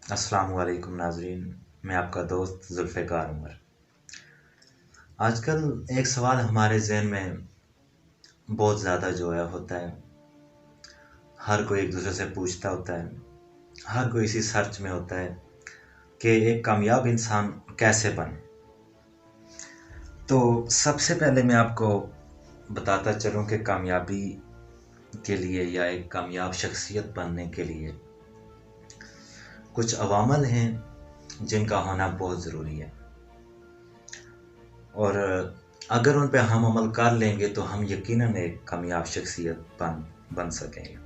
السلام علیکم ناظرین، میں آپ کا دوست ذوالفقار عمر۔ آج کل ایک سوال ہمارے ذہن میں بہت زیادہ جو ہے ہوتا ہے، ہر کوئی ایک دوسرے سے پوچھتا ہوتا ہے، ہر کوئی اسی سرچ میں ہوتا ہے کہ ایک کامیاب انسان کیسے بنے۔ تو سب سے پہلے میں آپ کو بتاتا چلوں کہ کامیابی کے لیے یا ایک کامیاب شخصیت بننے کے لیے کچھ عوامل ہیں جن کا ہونا بہت ضروری ہے، اور اگر ان پہ ہم عمل کر لیں گے تو ہم یقیناً ایک کامیاب شخصیت بن سکیں گے۔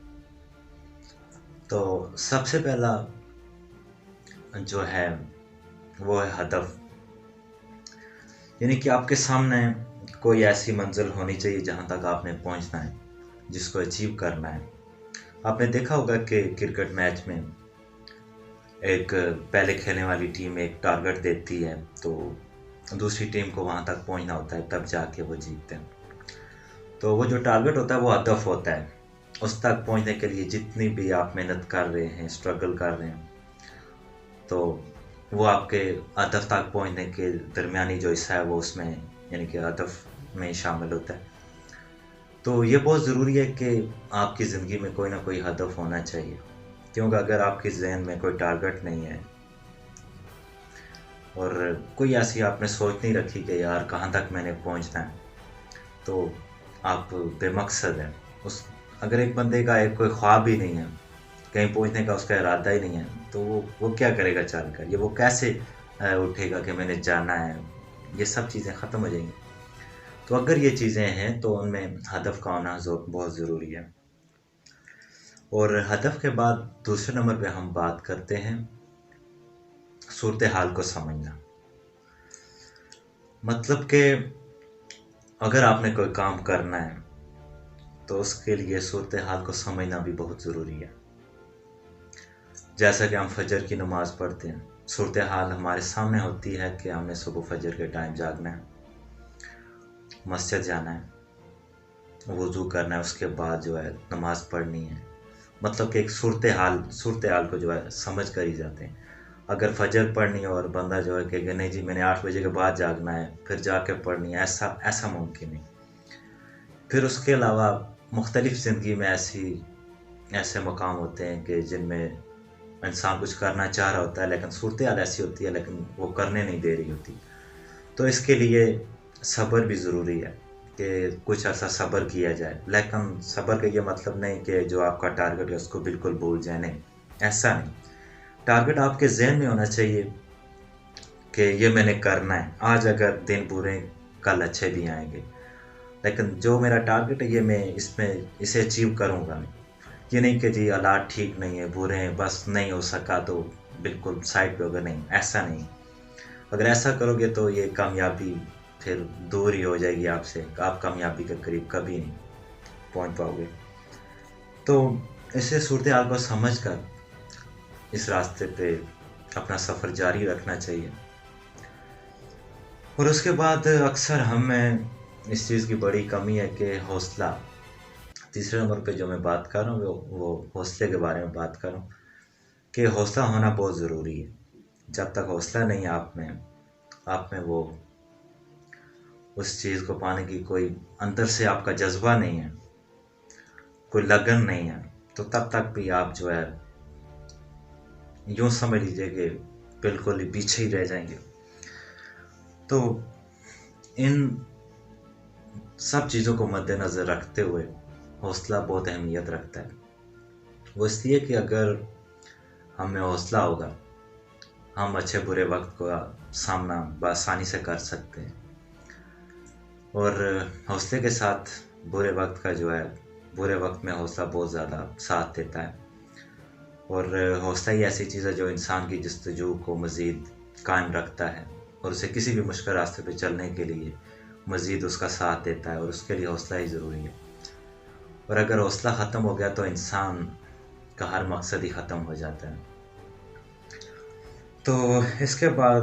تو سب سے پہلا جو ہے وہ ہے ہدف، یعنی کہ آپ کے سامنے کوئی ایسی منزل ہونی چاہیے جہاں تک آپ نے پہنچنا ہے، جس کو اچیو کرنا ہے۔ آپ نے دیکھا ہوگا کہ کرکٹ میچ میں ایک پہلے کھیلنے والی ٹیم ایک ٹارگٹ دیتی ہے تو دوسری ٹیم کو وہاں تک پہنچنا ہوتا ہے، تب جا کے وہ جیتتے ہیں۔ تو وہ جو ٹارگٹ ہوتا ہے وہ ہدف ہوتا ہے، اس تک پہنچنے کے لیے جتنی بھی آپ محنت کر رہے ہیں، اسٹرگل کر رہے ہیں، تو وہ آپ کے ہدف تک پہنچنے کے درمیانی جو حصہ ہے وہ اس میں یعنی کہ ہدف میں شامل ہوتا ہے۔ تو یہ بہت ضروری ہے کہ آپ کی زندگی میں کوئی نہ کوئی ہدف ہونا چاہیے، کیونکہ اگر آپ کے ذہن میں کوئی ٹارگٹ نہیں ہے اور کوئی ایسی آپ نے سوچ نہیں رکھی کہ یار کہاں تک میں نے پہنچنا ہے، تو آپ بے مقصد ہیں۔ اگر ایک بندے کا کوئی خواب ہی نہیں ہے، کہیں پہنچنے کا اس کا ارادہ ہی نہیں ہے، تو وہ کیا کرے گا چل کر، وہ کیسے اٹھے گا کہ میں نے جانا ہے؟ یہ سب چیزیں ختم ہو جائیں گی۔ تو اگر یہ چیزیں ہیں تو ان میں ہدف کا ہونا بہت ضروری ہے۔ اور ہدف کے بعد دوسرے نمبر پہ ہم بات کرتے ہیں صورتحال کو سمجھنا۔ مطلب کہ اگر آپ نے کوئی کام کرنا ہے تو اس کے لیے صورتحال کو سمجھنا بھی بہت ضروری ہے۔ جیسا کہ ہم فجر کی نماز پڑھتے ہیں، صورتحال ہمارے سامنے ہوتی ہے کہ ہم نے صبح فجر کے ٹائم جاگنا ہے، مسجد جانا ہے، وضو کرنا ہے، اس کے بعد جو ہے نماز پڑھنی ہے۔ مطلب کہ ایک صورتحال کو جو ہے سمجھ کر ہی جاتے ہیں۔ اگر فجر پڑھنی ہے اور بندہ جو ہے کہ نہیں جی میں نے 8 بجے کے بعد جاگنا ہے پھر جا کے پڑھنی ہے، ایسا ممکن نہیں۔ پھر اس کے علاوہ مختلف زندگی میں ایسے مقام ہوتے ہیں کہ جن میں انسان کچھ کرنا چاہ رہا ہوتا ہے لیکن صورتحال ایسی ہوتی ہے لیکن وہ کرنے نہیں دے رہی ہوتی۔ تو اس کے لیے صبر بھی ضروری ہے کہ کچھ عرصہ صبر کیا جائے، لیکن صبر کا یہ مطلب نہیں کہ جو آپ کا ٹارگٹ ہے اس کو بالکل بھول جائیں، نہیں، ایسا نہیں۔ ٹارگٹ آپ کے ذہن میں ہونا چاہیے کہ یہ میں نے کرنا ہے، آج اگر دن برے کل اچھے بھی آئیں گے، لیکن جو میرا ٹارگٹ ہے یہ میں اسے اچیو کروں گا۔ یہ نہیں کہ جی حالات ٹھیک نہیں ہے، برے ہیں، بس نہیں ہو سکا تو بالکل سائڈ پہ ہوگا، نہیں، ایسا نہیں۔ اگر ایسا کرو گے تو یہ کامیابی پھر دور ہی ہو جائے گی آپ سے، آپ کامیابی کے قریب کبھی نہیں پہنچ پاؤ گے۔ تو اسے صورتحال کو سمجھ کر اس راستے پہ اپنا سفر جاری رکھنا چاہیے۔ اور اس کے بعد اکثر ہم میں اس چیز کی بڑی کمی ہے کہ حوصلہ، تیسرے نمبر پہ جو میں بات کر رہا ہوں وہ حوصلے کے بارے میں بات کر رہا ہوں کہ حوصلہ ہونا بہت ضروری ہے۔ جب تک حوصلہ نہیں ہے آپ میں وہ اس چیز کو پانے کی کوئی اندر سے آپ کا جذبہ نہیں ہے، کوئی لگن نہیں ہے، تو تب تک بھی آپ جو ہے یوں سمجھ لیجیے کہ بالکل ہی پیچھے ہی رہ جائیں گے۔ تو ان سب چیزوں کو مد نظر رکھتے ہوئے حوصلہ بہت اہمیت رکھتا ہے۔ وہ اس لیے کہ اگر ہم میں حوصلہ ہوگا ہم اچھے برے وقت کا سامنا بآسانی سے کر سکتے ہیں، اور حوصلے کے ساتھ برے وقت کا جو ہے برے وقت میں حوصلہ بہت زیادہ ساتھ دیتا ہے۔ اور حوصلہ ہی ایسی چیز ہے جو انسان کی جستجو کو مزید قائم رکھتا ہے اور اسے کسی بھی مشکل راستے پہ چلنے کے لیے مزید اس کا ساتھ دیتا ہے، اور اس کے لیے حوصلہ ہی ضروری ہے۔ اور اگر حوصلہ ختم ہو گیا تو انسان کا ہر مقصد ہی ختم ہو جاتا ہے۔ تو اس کے بعد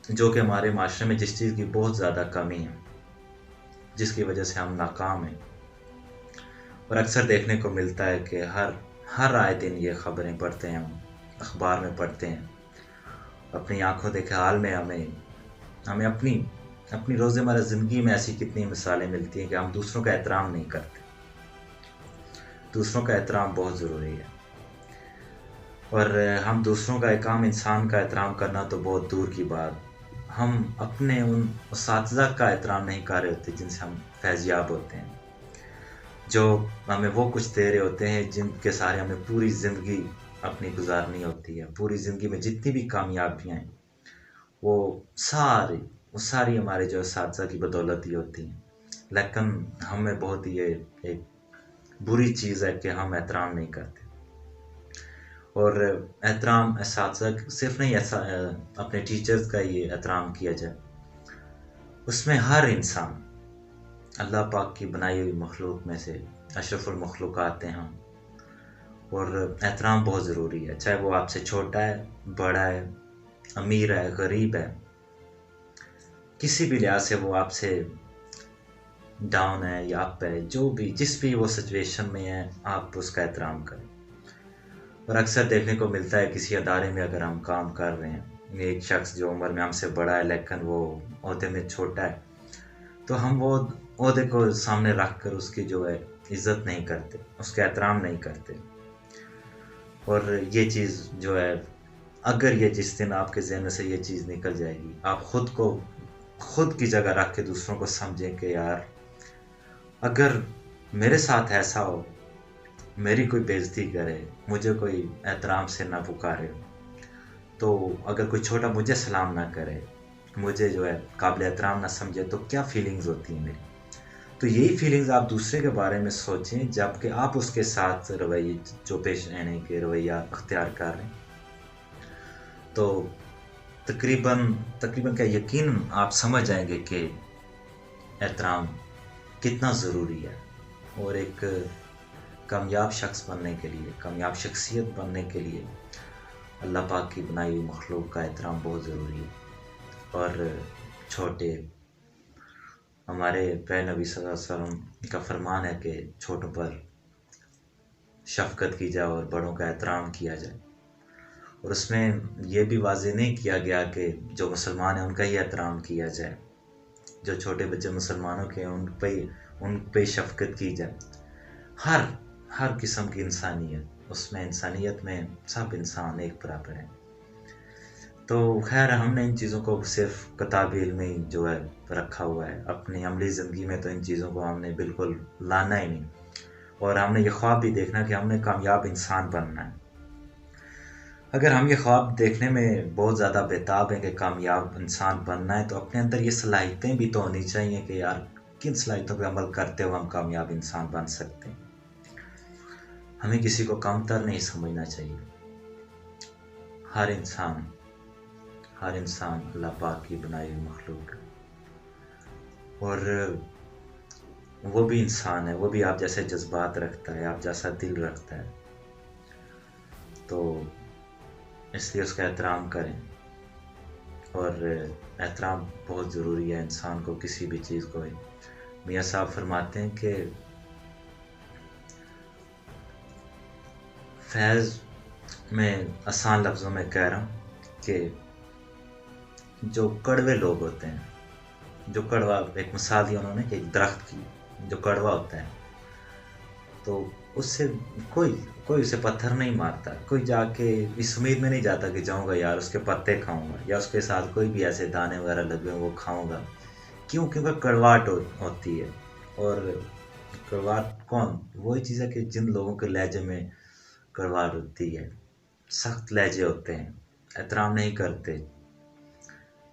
جو کہ ہمارے معاشرے میں جس چیز کی بہت زیادہ کمی ہے، جس کی وجہ سے ہم ناکام ہیں، اور اکثر دیکھنے کو ملتا ہے کہ ہر آئے دن یہ خبریں پڑھتے ہیں ہم اخبار میں پڑھتے ہیں، اپنی آنکھوں دیکھے حال میں ہمیں اپنی روزمرہ زندگی میں ایسی کتنی مثالیں ملتی ہیں کہ ہم دوسروں کا احترام نہیں کرتے۔ دوسروں کا احترام بہت ضروری ہے، اور ہم دوسروں کا، ایک عام انسان کا احترام کرنا تو بہت دور کی بات، ہم اپنے ان اساتذہ کا احترام نہیں کر رہے ہوتے جن سے ہم فیض یاب ہوتے ہیں، جو ہمیں وہ کچھ دے رہے ہوتے ہیں جن کے سارے ہمیں پوری زندگی اپنی گزارنی ہوتی ہے۔ پوری زندگی میں جتنی بھی کامیابیاں ہیں وہ ساری ہمارے جو اساتذہ کی بدولت ہی ہوتی ہیں، لیکن ہمیں بہت ہی یہ ایک بری چیز ہے کہ ہم احترام نہیں کرتے۔ اور احترام اساتذہ صرف نہیں، ایسا اپنے ٹیچرز کا یہ احترام کیا جائے، اس میں ہر انسان اللہ پاک کی بنائی ہوئی مخلوق میں سے اشرف المخلوقات ہیں ہم، اور احترام بہت ضروری ہے، چاہے وہ آپ سے چھوٹا ہے، بڑا ہے، امیر ہے، غریب ہے، کسی بھی لحاظ سے وہ آپ سے ڈاؤن ہے یا اپ ہے، جس بھی وہ سچویشن میں ہے، آپ اس کا احترام کریں۔ اور اکثر دیکھنے کو ملتا ہے کسی ادارے میں اگر ہم کام کر رہے ہیں، ایک شخص جو عمر میں ہم سے بڑا ہے لیکن وہ عہدے میں چھوٹا ہے، تو ہم وہ عہدے کو سامنے رکھ کر اس کی جو ہے عزت نہیں کرتے، اس کا احترام نہیں کرتے۔ اور یہ چیز جو ہے، اگر یہ جس دن آپ کے ذہن سے یہ چیز نکل جائے گی، آپ خود کی جگہ رکھ کے دوسروں کو سمجھیں کہ یار اگر میرے ساتھ ایسا ہو، میری کوئی بےعزتی کرے، مجھے کوئی احترام سے نہ پکارے، تو اگر کوئی چھوٹا مجھے سلام نہ کرے، مجھے جو ہے قابل احترام نہ سمجھے، تو کیا فیلنگز ہوتی ہیں میری؟ تو یہی فیلنگز آپ دوسرے کے بارے میں سوچیں جب کہ آپ اس کے ساتھ رویے جو پیش آنے کے رویہ اختیار کر رہے ہیں، تو تقریباً کیا یقیناً آپ سمجھ جائیں گے کہ احترام کتنا ضروری ہے، اور ایک کامیاب شخص بننے کے لیے، کامیاب شخصیت بننے کے لیے اللہ پاک کی بنائی ہوئی مخلوق کا احترام بہت ضروری ہے۔ اور چھوٹے، ہمارے پیارے نبی صلی اللہ علیہ وسلم کا فرمان ہے کہ چھوٹوں پر شفقت کی جائے اور بڑوں کا احترام کیا جائے، اور اس میں یہ بھی واضح نہیں کیا گیا کہ جو مسلمان ہیں ان کا ہی احترام کیا جائے، جو چھوٹے بچے مسلمانوں کے ہیں ان پہ شفقت کی جائے۔ ہر قسم کی انسانیت، اس میں انسانیت میں سب انسان ایک برابر ہیں۔ تو خیر، ہم نے ان چیزوں کو صرف کتابی علم میں جو ہے رکھا ہوا ہے، اپنی عملی زندگی میں تو ان چیزوں کو ہم نے بالکل لانا ہی نہیں، اور ہم نے یہ خواب بھی دیکھنا کہ ہم نے کامیاب انسان بننا ہے۔ اگر ہم یہ خواب دیکھنے میں بہت زیادہ بےتاب ہیں کہ کامیاب انسان بننا ہے، تو اپنے اندر یہ صلاحیتیں بھی تو ہونی چاہیے کہ یار کن صلاحیتوں پہ عمل کرتے ہوئے ہم کامیاب انسان بن سکتے ہیں۔ ہمیں کسی کو کم تر نہیں سمجھنا چاہیے۔ ہر انسان اللہ پاک کی بنائی ہوئی مخلوق ہے، اور وہ بھی انسان ہے، وہ بھی آپ جیسے جذبات رکھتا ہے، آپ جیسا دل رکھتا ہے، تو اس لیے اس کا احترام کریں۔ اور احترام بہت ضروری ہے انسان کو کسی بھی چیز کو۔ میاں صاحب فرماتے ہیں کہ فیض میں آسان لفظوں میں کہہ رہا ہوں کہ جو کڑوے لوگ ہوتے ہیں، جو کڑوا، ایک مثال دی انہوں نے کہ ایک درخت کی جو کڑوا ہوتا ہے، تو اس سے کوئی اسے پتھر نہیں مارتا، کوئی جا کے اس امید میں نہیں جاتا کہ جاؤں گا یار اس کے پتے کھاؤں گا، یا اس کے ساتھ کوئی بھی ایسے دانے وغیرہ لگے وہ کھاؤں گا، کیونکہ کڑواہٹ ہوتی ہے۔ اور کڑواہٹ کون؟ وہی چیز ہے کہ جن لوگوں کے لہجے میں کڑواہٹ ہوتی ہے، سخت لہجے ہوتے ہیں، احترام نہیں کرتے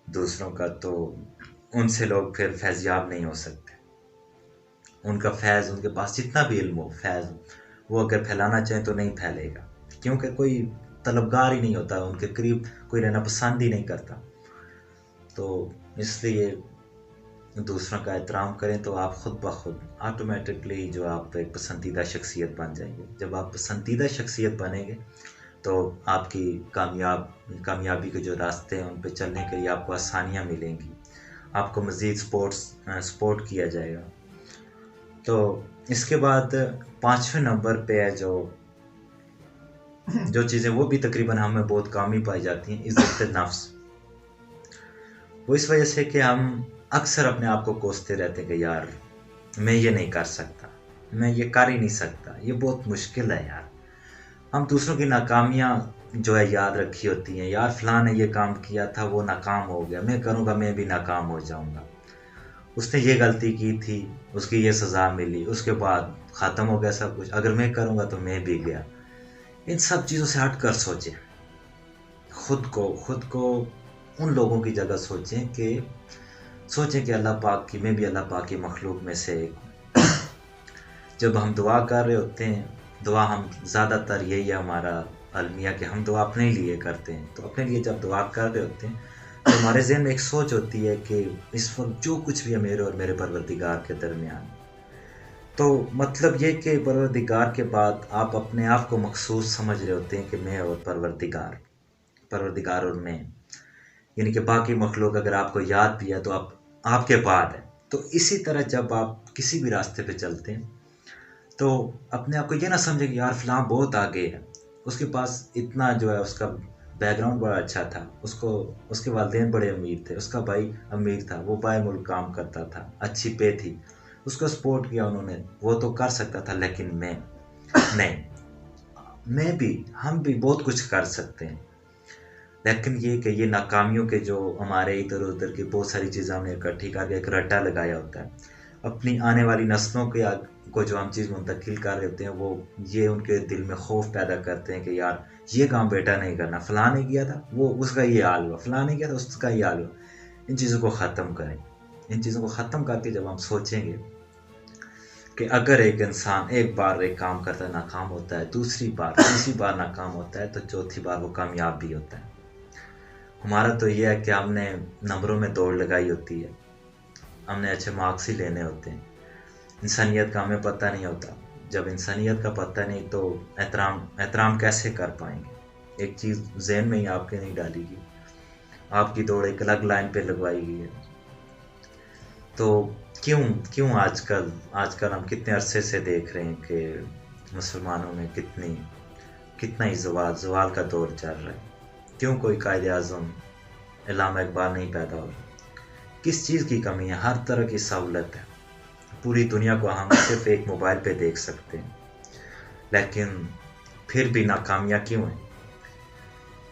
دوسروں کا، تو ان سے لوگ پھر فیضیاب نہیں ہو سکتے۔ ان کا فیض، ان کے پاس جتنا بھی علم ہو، فیض وہ اگر پھیلانا چاہیں تو نہیں پھیلے گا، کیونکہ کوئی طلبگار ہی نہیں ہوتا، ان کے قریب کوئی رہنا پسند ہی نہیں کرتا۔ تو اس لیے دوسروں کا احترام کریں تو آپ خود بخود آٹومیٹکلی جو آپ ایک پسندیدہ شخصیت بن جائیں گے۔ جب آپ پسندیدہ شخصیت بنیں گے تو آپ کی کامیابی کے جو راستے ہیں ان پہ چلنے کے لیے آپ کو آسانیاں ملیں گی، آپ کو مزید سپورٹ کیا جائے گا۔ تو اس کے بعد 5ویں نمبر پہ ہے جو جو چیزیں وہ بھی تقریباً ہمیں بہت کم ہی پائی جاتی ہیں، عزت نفس، وہ اس وجہ سے کہ ہم اکثر اپنے آپ کو کوستے رہتے ہیں کہ یار میں یہ نہیں کر سکتا، میں یہ کر ہی نہیں سکتا، یہ بہت مشکل ہے یار۔ ہم دوسروں کی ناکامیاں جو ہے یاد رکھی ہوتی ہیں، یار فلاں نے یہ کام کیا تھا وہ ناکام ہو گیا، میں کروں گا میں بھی ناکام ہو جاؤں گا، اس نے یہ غلطی کی تھی، اس کی یہ سزا ملی، اس کے بعد ختم ہو گیا سب کچھ، اگر میں کروں گا تو میں بھی گیا۔ ان سب چیزوں سے ہٹ کر سوچیں، خود کو ان لوگوں کی جگہ سوچیں کہ اللہ پاک کی، میں بھی اللہ پاک کی مخلوق میں سے ایک ہوں۔ جب ہم دعا کر رہے ہوتے ہیں، دعا ہم زیادہ تر یہی ہے ہمارا المیہ کہ ہم دعا اپنے لیے کرتے ہیں، تو اپنے لیے جب دعا کر رہے ہوتے ہیں تو ہمارے ذہن میں ایک سوچ ہوتی ہے کہ اس وقت جو کچھ بھی ہے میرے اور میرے پروردگار کے درمیان، تو مطلب یہ کہ پروردگار کے بعد آپ اپنے آپ کو مخصوص سمجھ رہے ہوتے ہیں کہ میں اور پروردگار اور میں، یعنی کہ باقی مخلوق اگر آپ کو یاد بھی ہے تو آپ کے بعد ہے۔ تو اسی طرح جب آپ کسی بھی راستے پہ چلتے ہیں تو اپنے آپ کو یہ نہ سمجھیں کہ یار فلاں بہت آگے ہے، اس کے پاس اتنا جو ہے اس کا بیک گراؤنڈ بڑا اچھا تھا، اس کے والدین بڑے امیر تھے، اس کا بھائی امیر تھا، وہ باہر ملک کام کرتا تھا، اچھی پے تھی، اس کو سپورٹ کیا انہوں نے، وہ تو کر سکتا تھا، لیکن میں نہیں، ہم بھی بہت کچھ کر سکتے ہیں، لیکن یہ کہ یہ ناکامیوں کے جو ہمارے ادھر ادھر کی بہت ساری چیزیں ہم نے اکٹھی کر کے ایک رٹا لگایا ہوتا ہے، اپنی آنے والی نسلوں کو جو ہم چیز منتقل کر رہے ہوتے ہیں، وہ یہ ان کے دل میں خوف پیدا کرتے ہیں کہ یار یہ کام بیٹا نہیں کرنا، فلاں نے کیا تھا وہ اس کا یہ حال ہوا، فلاں نے کیا تھا اس کا یہ حال ہوا۔ ان چیزوں کو ختم کریں، ان چیزوں کو ختم کر کے جب ہم سوچیں گے کہ اگر ایک انسان ایک بار ایک کام کرتا ہے ناکام ہوتا ہے، دوسری بار تیسری بار ناکام ہوتا ہے، تو چوتھی بار وہ کامیاب بھی ہوتا ہے۔ ہمارا تو یہ ہے کہ ہم نے نمبروں میں دوڑ لگائی ہوتی ہے، ہم نے اچھے مارکس ہی لینے ہوتے ہیں، انسانیت کا ہمیں پتہ نہیں ہوتا۔ جب انسانیت کا پتہ نہیں تو احترام کیسے کر پائیں گے؟ ایک چیز ذہن میں ہی آپ کے نہیں ڈالی گی، آپ کی دوڑ ایک الگ لائن پہ لگوائی گئی ہے۔ تو کیوں آج کل ہم کتنے عرصے سے دیکھ رہے ہیں کہ مسلمانوں میں کتنا ہی زوال کا دور چل رہا ہے؟ کیوں کوئی قائد اعظم علامہ اقبال نہیں پیدا ہو رہا؟ کس چیز کی کمی ہے؟ ہر طرح کی سہولت ہے، پوری دنیا کو ہم صرف ایک موبائل پہ دیکھ سکتے ہیں، لیکن پھر بھی ناکامیاں کیوں ہیں؟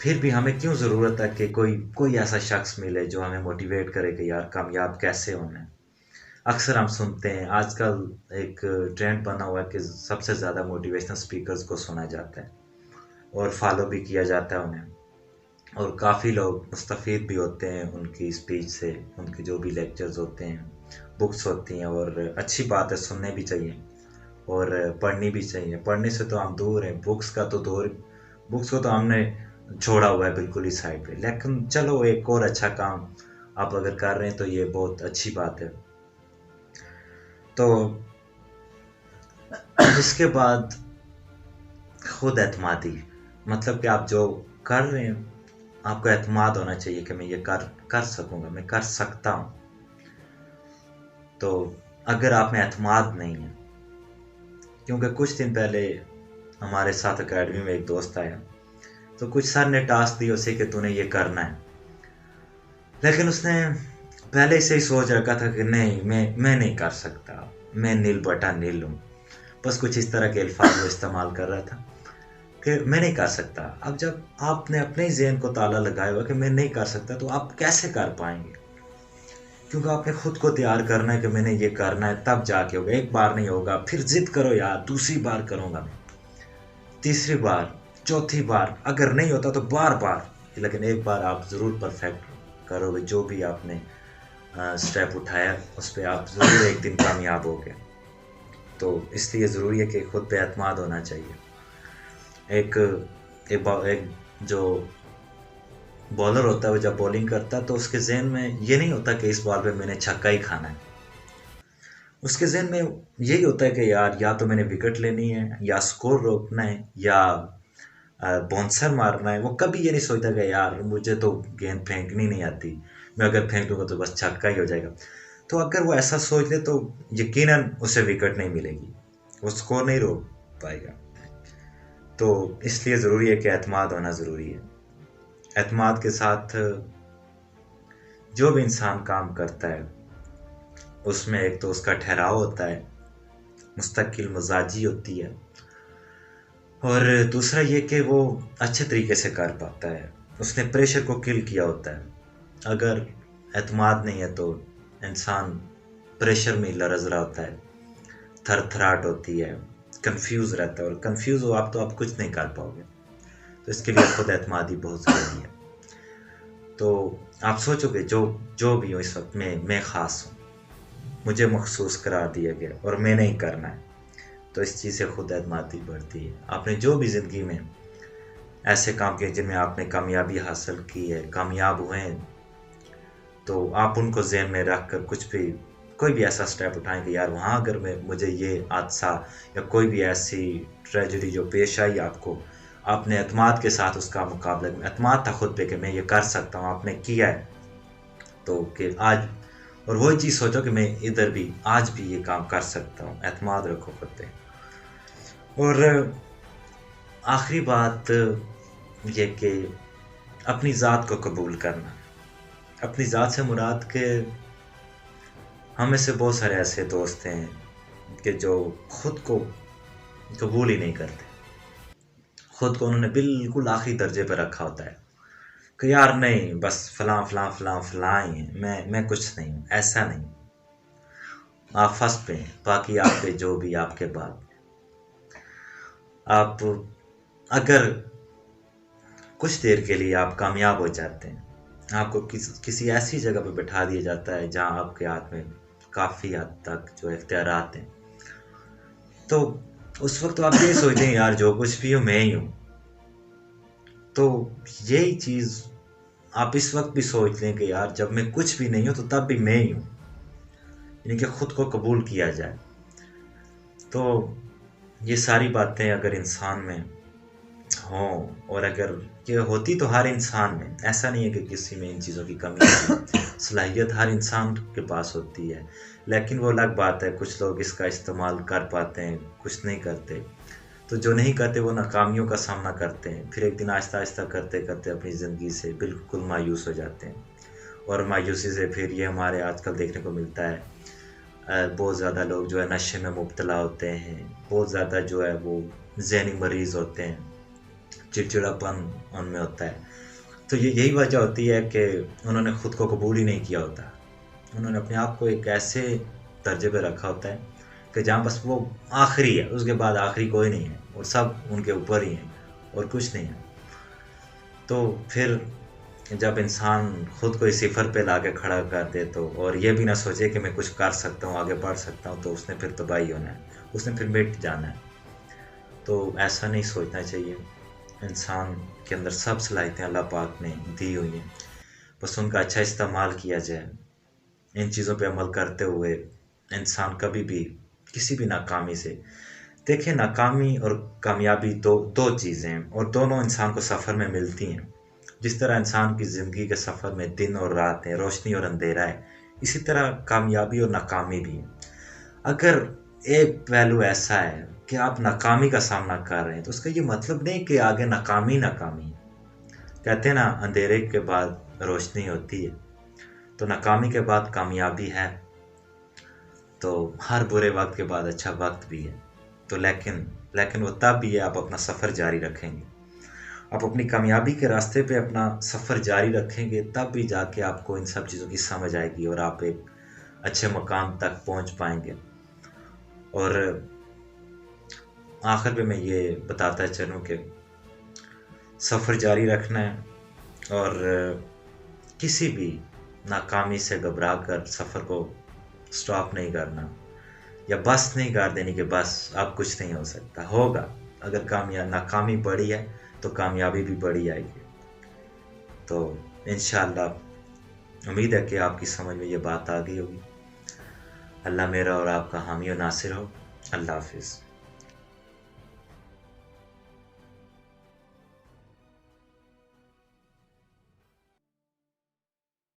پھر بھی ہمیں کیوں ضرورت ہے کہ کوئی ایسا شخص ملے جو ہمیں موٹیویٹ کرے کہ یار کامیاب کیسے ہونا ہے؟ اکثر ہم سنتے ہیں، آج کل ایک ٹرینڈ بنا ہوا ہے کہ سب سے زیادہ موٹیویشنل سپیکرز کو سنا جاتا ہے اور فالو بھی کیا جاتا ہے انہیں، اور کافی لوگ مستفید بھی ہوتے ہیں ان کی اسپیچ سے، ان کی جو بھی لیکچرز ہوتے ہیں، بکس ہوتی ہیں، اور اچھی بات ہے، سننے بھی چاہیے اور پڑھنی بھی چاہیے۔ پڑھنے سے تو ہم دور ہیں، بکس کو تو ہم نے چھوڑا ہوا ہے بالکل ہی سائڈ پہ، لیکن چلو ایک اور اچھا کام آپ اگر کر رہے ہیں تو یہ بہت اچھی بات ہے۔ تو اس کے بعد خود اعتمادی، مطلب کہ آپ جو کر رہے ہیں آپ کو اعتماد ہونا چاہیے کہ میں یہ کر سکوں گا، میں کر سکتا ہوں۔ تو اگر آپ میں اعتماد نہیں ہے، کیونکہ کچھ دن پہلے ہمارے ساتھ اکیڈمی میں ایک دوست آیا، تو کچھ سر نے ٹاسک دی اسے کہ تو نے یہ کرنا ہے، لیکن اس نے پہلے سے ہی سوچ رکھا تھا کہ نہیں میں نہیں کر سکتا، میں نیل بٹا نیل ہوں، بس کچھ اس طرح کے الفاظ وہ استعمال کر رہا تھا کہ میں نہیں کر سکتا۔ اب جب آپ نے اپنے ذہن کو تالا لگایا ہوا کہ میں نہیں کر سکتا، تو آپ کیسے کر پائیں گے؟ کیونکہ آپ نے خود کو تیار کرنا ہے کہ میں نے یہ کرنا ہے، تب جا کے ہوگا، ایک بار نہیں ہوگا، پھر ضد کرو یار دوسری بار کروں گا میں، تیسری بار، چوتھی بار، اگر نہیں ہوتا تو بار، لیکن ایک بار آپ ضرور پرفیکٹ کرو گے، جو بھی آپ نے سٹیپ اٹھایا اس پہ آپ ضرور ایک دن کامیاب ہوگے۔ تو اس لیے ضروری ہے کہ خود پہ اعتماد ہونا چاہیے۔ ایک جو بالر ہوتا ہے وہ جب بولنگ کرتا ہے تو اس کے ذہن میں یہ نہیں ہوتا کہ اس بال پہ میں نے چھکا ہی کھانا ہے، اس کے ذہن میں یہی ہوتا ہے کہ یار یا تو میں نے وکٹ لینی ہے، یا سکور روکنا ہے، یا بونسر مارنا ہے۔ وہ کبھی یہ نہیں سوچتا کہ یار مجھے تو گیند پھینکنی نہیں آتی، میں اگر پھینک دوں گا تو بس چھکا ہی ہو جائے گا۔ تو اگر وہ ایسا سوچ لے تو یقیناً اسے وکٹ نہیں ملے گی، وہ سکور نہیں روک پائے گا۔ تو اس لیے ضروری ہے کہ اعتماد ہونا ضروری ہے. اعتماد کے ساتھ جو بھی انسان کام کرتا ہے اس میں ایک تو اس کا ٹھہراؤ ہوتا ہے، مستقل مزاجی ہوتی ہے، اور دوسرا یہ کہ وہ اچھے طریقے سے کر پاتا ہے، اس نے پریشر کو کل کیا ہوتا ہے. اگر اعتماد نہیں ہے تو انسان پریشر میں لرز رہا ہوتا ہے، تھر تھراہٹ ہوتی ہے، کنفیوز رہتا ہے، اور کنفیوز ہو آپ تو آپ کچھ نہیں کر پاؤ گے. تو اس کے لیے خود اعتمادی بہت ضروری ہے. تو آپ سوچو کہ جو بھی ہو اس وقت میں خاص ہوں، مجھے مخصوص قرار دیا گیا اور میں نہیں کرنا ہے، تو اس چیز سے خود اعتمادی بڑھتی ہے. آپ نے جو بھی زندگی میں ایسے کام کیے جن میں آپ نے کامیابی حاصل کی ہے، کامیاب ہوئے ہیں، تو آپ ان کو ذہن میں رکھ کر کوئی بھی ایسا سٹیپ اٹھائیں کہ یار وہاں اگر مجھے یہ حادثہ یا کوئی بھی ایسی ٹریجڈی جو پیش آئی آپ نے اعتماد کے ساتھ اس کا مقابلہ، اعتماد تھا خود پہ کہ میں یہ کر سکتا ہوں، آپ نے کیا ہے. تو کہ آج اور وہی چیز سوچو کہ میں ادھر بھی آج بھی یہ کام کر سکتا ہوں. اعتماد رکھو خود پہ. اور آخری بات یہ کہ اپنی ذات کو قبول کرنا. اپنی ذات سے مراد کہ ہم میں سے بہت سارے ایسے دوست ہیں کہ جو خود کو قبول ہی نہیں کرتے، خود کو انہوں نے بالکل آخری درجے پہ رکھا ہوتا ہے کہ یار نہیں، بس فلاں فلاں فلاں فلاں ہی ہیں، میں کچھ نہیں ہوں. ایسا نہیں، آپ فرسٹ پہ ہیں، باقی آپ پہ جو بھی آپ کے بعد. آپ اگر کچھ دیر کے لیے آپ کامیاب ہو جاتے ہیں، آپ کو کسی ایسی جگہ پہ بٹھا دیا جاتا ہے جہاں آپ کے ہاتھ میں کافی حد تک جو اختیارات ہیں، تو اس وقت آپ یہ سوچتے ہیں یار جو کچھ بھی ہوں میں ہی ہوں. تو یہی چیز آپ اس وقت بھی سوچ لیں کہ یار جب میں کچھ بھی نہیں ہوں تو تب بھی میں ہی ہوں، یعنی کہ خود کو قبول کیا جائے. تو یہ ساری باتیں اگر انسان میں ہوں، اور اگر یہ ہوتی تو ہر انسان میں، ایسا نہیں ہے کہ کسی میں ان چیزوں کی کمی ہے، صلاحیت ہر انسان کے پاس ہوتی ہے، لیکن وہ الگ بات ہے کچھ لوگ اس کا استعمال کر پاتے ہیں، کچھ نہیں کرتے. تو جو نہیں کرتے وہ ناکامیوں کا سامنا کرتے ہیں، پھر ایک دن آہستہ آہستہ کرتے کرتے اپنی زندگی سے بالکل مایوس ہو جاتے ہیں. اور مایوسی سے پھر یہ ہمارے آج کل دیکھنے کو ملتا ہے، بہت زیادہ لوگ جو ہے نشے میں مبتلا ہوتے ہیں، بہت زیادہ جو ہے وہ ذہنی مریض ہوتے ہیں، چڑچڑاپن ان میں ہوتا ہے. تو یہی وجہ ہوتی ہے کہ انہوں نے خود کو قبول ہی نہیں کیا ہوتا. انہوں نے اپنے آپ کو ایک ایسے درجے پہ رکھا ہوتا ہے کہ جہاں بس وہ آخری ہے، اس کے بعد آخری کوئی نہیں ہے، اور سب ان کے اوپر ہی ہیں اور کچھ نہیں ہے. تو پھر جب انسان خود کو صفر پہ لا کے کھڑا کر دے تو، اور یہ بھی نہ سوچے کہ میں کچھ کر سکتا ہوں، آگے بڑھ سکتا ہوں، تو اس نے پھر تباہی ہونا ہے، اس نے پھر مٹ جانا ہے. تو ایسا نہیں سوچنا چاہیے. انسان کے اندر سب صلاحیتیں اللہ پاک نے دی ہوئی ہیں، بس ان کا اچھا استعمال کیا جائے. ان چیزوں پہ عمل کرتے ہوئے انسان کبھی بھی کسی بھی ناکامی سے، دیکھیں ناکامی اور کامیابی دو چیزیں ہیں، اور دونوں انسان کو سفر میں ملتی ہیں. جس طرح انسان کی زندگی کے سفر میں دن اور رات ہے، روشنی اور اندھیرا ہے، اسی طرح کامیابی اور ناکامی بھی ہے. اگر ایک پہلو ایسا ہے کہ آپ ناکامی کا سامنا کر رہے ہیں تو اس کا یہ مطلب نہیں کہ آگے ناکامی ہے. کہتے ہیں نا اندھیرے کے بعد روشنی ہوتی ہے، تو ناکامی کے بعد کامیابی ہے. تو ہر برے وقت کے بعد اچھا وقت بھی ہے. تو لیکن وہ تب بھی ہے آپ اپنا سفر جاری رکھیں گے، آپ اپنی کامیابی کے راستے پہ اپنا سفر جاری رکھیں گے، تب بھی جا کے آپ کو ان سب چیزوں کی سمجھ آئے گی اور آپ ایک اچھے مقام تک پہنچ پائیں گے. اور آخر پہ میں یہ بتاتا چلوں کہ سفر جاری رکھنا ہے، اور کسی بھی ناکامی سے گھبرا کر سفر کو سٹاپ نہیں کرنا، یا بس نہیں کر دینی کہ بس اب کچھ نہیں ہو سکتا. ہوگا، اگر ناکامی بڑی ہے تو کامیابی بھی بڑی آئے گی. تو انشاءاللہ امید ہے کہ آپ کی سمجھ میں یہ بات آ گئی ہوگی. اللہ میرا اور آپ کا حامی و ناصر ہو. اللہ حافظ.